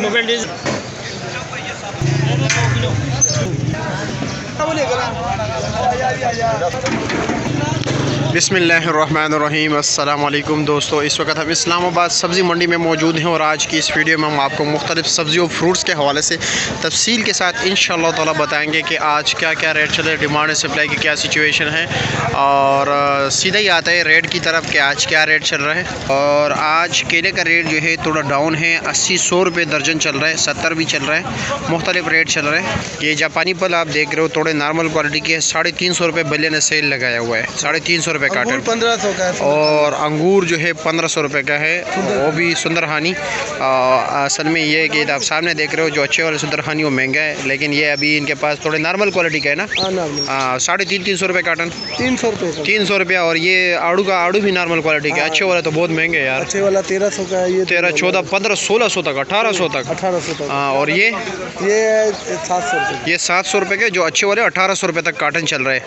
Mobile बिस्मिल्लाहिर्रहमानिर्रहीम। अस्सलाम वालेकुम दोस्तों, इस वक्त हम इस्लामाबाद सब्ज़ी मंडी में मौजूद हैं और आज की इस वीडियो में हम आपको मुख्तलिफ सब्ज़ी और फ्रूट्स के हवाले से तफसील के साथ इंशाअल्लाह ताला बताएंगे कि आज क्या क्या रेट चले, डिमांड और सप्लाई की क्या सिचुएशन है। और सीधा ही आता है रेट की तरफ कि आज क्या रेट चल रहा है। और आज केले का रेट जो है थोड़ा डाउन है, 80-100 रुपये दर्जन चल रहा है, 70 भी चल रहा है, मुख्तलिफ रेट चल रहे हैं। ये जापानी फल आप देख रहे हो, थोड़े नॉर्मल क्वालिटी के है, 350 रुपये बल्ले ने सेल लगाया हुआ है, 350 रुपये काटन। 1500 का है। और अंगूर जो है 1500 रुपये का है, वो भी सुंदरहानी। असल में ये कि आप सामने देख रहे हो जो अच्छे वाले सुंदरहानी वो महंगा है, लेकिन ये अभी इनके पास थोड़े नॉर्मल क्वालिटी का है ना, 350 रुपये काटन, 300 रुपया। और ये आड़ू भी नॉर्मल क्वालिटी का, अच्छे वाला तो बहुत महंगे यार, अच्छे वाला 1300 का है, ये 13, 14, 15, 1600 तक, 1800 तक। और ये 700 रुपये, ये 700 रुपये के, जो अच्छे वाले 1800 रुपये तक काटन चल रहे हैं।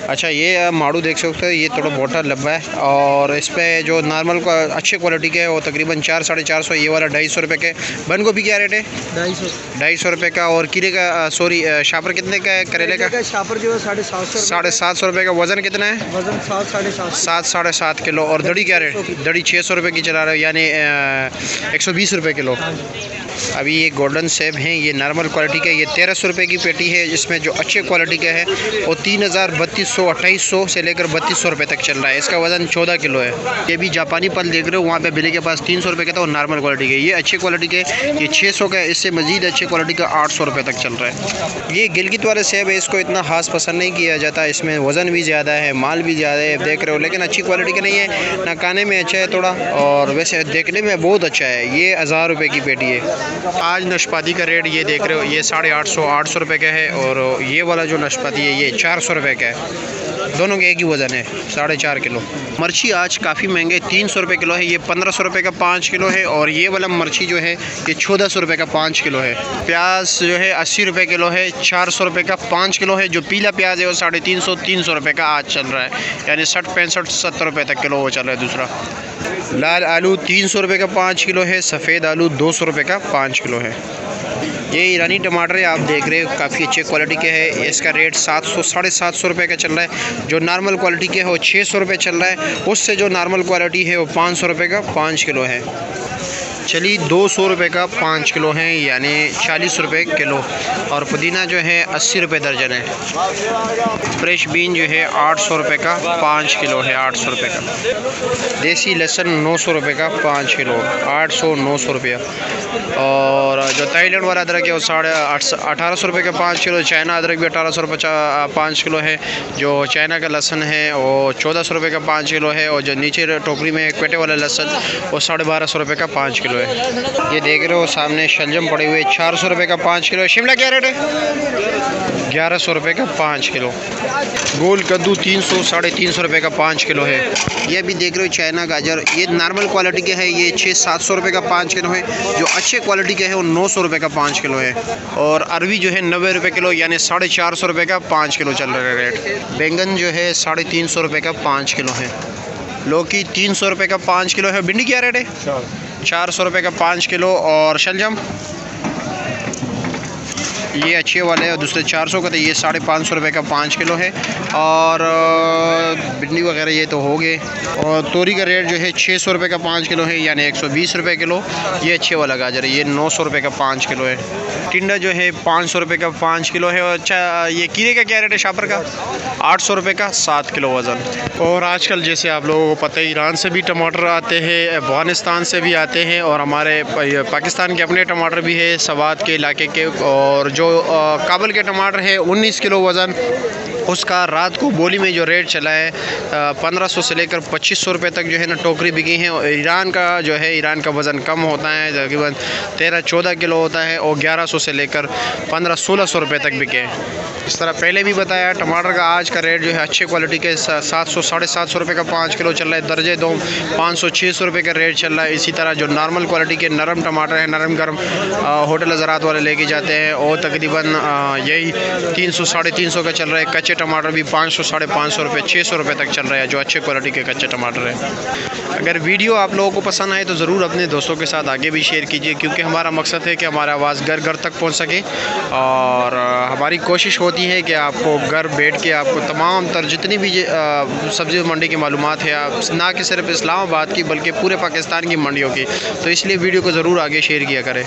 अच्छा, ये माड़ू देख सकते हो, ये थोड़ा मोटा लंबा है। और इस पर जो नॉर्मल अच्छे क्वालिटी के है वो तकरीबन 400-450, ये वाला 250 रुपये के। बंद गोभी क्या रेट है? 250 रुपये का। और कीड़े का शापर कितने का है? करेले का शापर जो है 750 रुपये का। वज़न कितना है? वजन 7-7.5 किलो। और दड़ी क्या रेट? दड़ी 600 रुपये की चला रहे हो, यानी 120 रुपये किलो। अभी ये गोल्डन सेब हैं, ये नॉर्मल क्वालिटी का, ये 1300 रुपये की पेटी है। जिसमें जो अच्छे क्वालिटी का है वो 3000, 3200 से लेकर 3200 रुपये तक चल रहा है। इसका वज़न 14 किलो है। ये भी जापानी फल देख रहे हो, वहाँ पे बिले के पास 300 रुपये का था और नॉर्मल क्वालिटी के। ये अच्छे क्वालिटी के, ये 600 का है। इससे मज़ीद अच्छे क्वालिटी का 800 रुपये तक चल रहा है। ये गिलगित वाले सेब है, इसको इतना खास पसंद नहीं किया जाता, इसमें वज़न भी ज़्यादा है, माल भी ज़्यादा है, देख रहे हो, लेकिन अच्छी क्वालिटी का नहीं है ना, खाने में अच्छा है थोड़ा, और वैसे देखने में बहुत अच्छा है। ये 1000 रुपये की पेटी है। आज नाशपाती का रेट ये देख रहे हो, ये 850 रुपये का है। और ये वाला जो नाशपाती है ये 400 रुपये का है। दोनों के एक ही वज़न है, 4.5 किलो। मिर्ची आज काफ़ी महंगे, 300 रुपये किलो है। ये 1500 रुपये का 5 किलो है। और ये वाला मिर्ची जो है ये 1400 रुपये का 5 किलो है। प्याज जो है 80 रुपये किलो है, 400 रुपये का 5 किलो है। जो पीला प्याज है वो 350-300 रुपये का आज चल रहा है, यानी 60-65-70 रुपये तक किलो वो चल रहा है। दूसरा लाल आलू 300 रुपये का 5 किलो है। सफ़ेद आलू 200 रुपये का 5 किलो है। ये ईरानी टमाटर है, आप देख रहे हो, काफ़ी अच्छे क्वालिटी के है। इसका रेट 700-750 रुपये का चल रहा है। जो नॉर्मल क्वालिटी के है वो 600 रुपये चल रहा है। उससे जो नॉर्मल क्वालिटी है वो 500 रुपये का 5 किलो है। चलिए 200 रुपये का 5 किलो है, यानी 40 रुपये किलो। और पुदीना जो है 80 रुपये दर्जन है। फ्रेश बीन जो है 800 रुपये का 5 किलो है, 800 रुपये का। देसी लहसुन 900 रुपये का 5 किलो, 800-900 रुपया। और जो थाईलैंड वाला अदरक है वो 1850 रुपये का 5 किलो। चाइना अदरक भी 1800 रुपये 5 किलो है। जो चाइना का लहसुन है वो 1400 रुपये का 5 किलो है। और जो नीचे टोकरी में पेटे वाला लहसुन वो 1250 रुपये का 5 किलो है। ये देख रहे हो सामने शलजम पड़े हुए, 400 रुपये का 5 किलो। शिमला क्या रेट है? 1100 रुपये का 5 किलो। गोल कद्दू 300-350 रुपये का 5 किलो है। ये भी देख रहे हो चाइना गाजर, ये नॉर्मल क्वालिटी के है, ये 600-700 रुपये का 5 किलो है। जो अच्छे क्वालिटी के है वो 900 रुपये का 5 किलो है। और अरवी जो है 90 रुपये किलो, यानी 450 रुपये का 5 किलो चल रहा है रेट। बैंगन जो है 350 रुपये का 5 किलो है। लौकी 300 रुपये का 5 किलो है। भिंडी क्या रेट है? 400 रुपये का 5 किलो। और शलजम ये अच्छे वाले हैं, दूसरे 400 का, तो ये 550 रुपये का 5 किलो है। और भिंडी वगैरह ये तो हो गए। और तोरी का रेट जो है 600 रुपये का 5 किलो है, यानी 120 रुपये किलो। ये अच्छे वाला गाजर है, ये 900 रुपये का 5 किलो है। टिंडा जो है 500 रुपये का 5 किलो है। और अच्छा, ये कीड़े का क्या रेट है? शापर का 800 रुपये का 7 किलो वज़न। और आजकल जैसे आप लोगों को पता है, ईरान से भी टमाटर आते हैं, अफ़गानिस्तान से भी आते हैं, और हमारे पाकिस्तान के अपने टमाटर भी है, सवात के इलाके के। और जो काबुल के टमाटर है 19 किलो वज़न, उसका रात को बोली में जो रेट चला है 1500 से लेकर 2500 रुपये तक जो है ना टोकरी बिकी हैं। और ईरान का जो है, ईरान का वज़न कम होता है, तकरीबन 13-14 किलो होता है और 1100 से लेकर 1500-1600 रुपये तक बिके हैं। इस तरह पहले भी बताया, टमाटर का आज का रेट जो है अच्छे क्वालिटी के 700-750 रुपये का 5 किलो चल रहा है। दर्जे दो 500-600 रुपये का रेट चल रहा है। इसी तरह जो नॉर्मल क्वालिटी के नरम टमाटर हैं, नरम गर्म होटल ज़रात वाले लेके जाते हैं, और तकरीबन यही 300-350 का चल रहा है। कच्चे टमाटर भी 500-550 रुपये 600 रुपये तक चल रहा है, जो अच्छे क्वालिटी के कच्चे टमाटर हैं। अगर वीडियो आप लोगों को पसंद आए तो ज़रूर अपने दोस्तों के साथ आगे भी शेयर कीजिए, क्योंकि हमारा मकसद है कि हमारा आवाज़ घर घर तक पहुंच सके। और हमारी कोशिश होती है कि आपको घर बैठ के आपको तमाम तर जितनी भी सब्ज़ी मंडी की मालूमात है, आप ना कि सिर्फ इस्लामाबाद की बल्कि पूरे पाकिस्तान की मंडियों की, तो इसलिए वीडियो को ज़रूर आगे शेयर किया करें।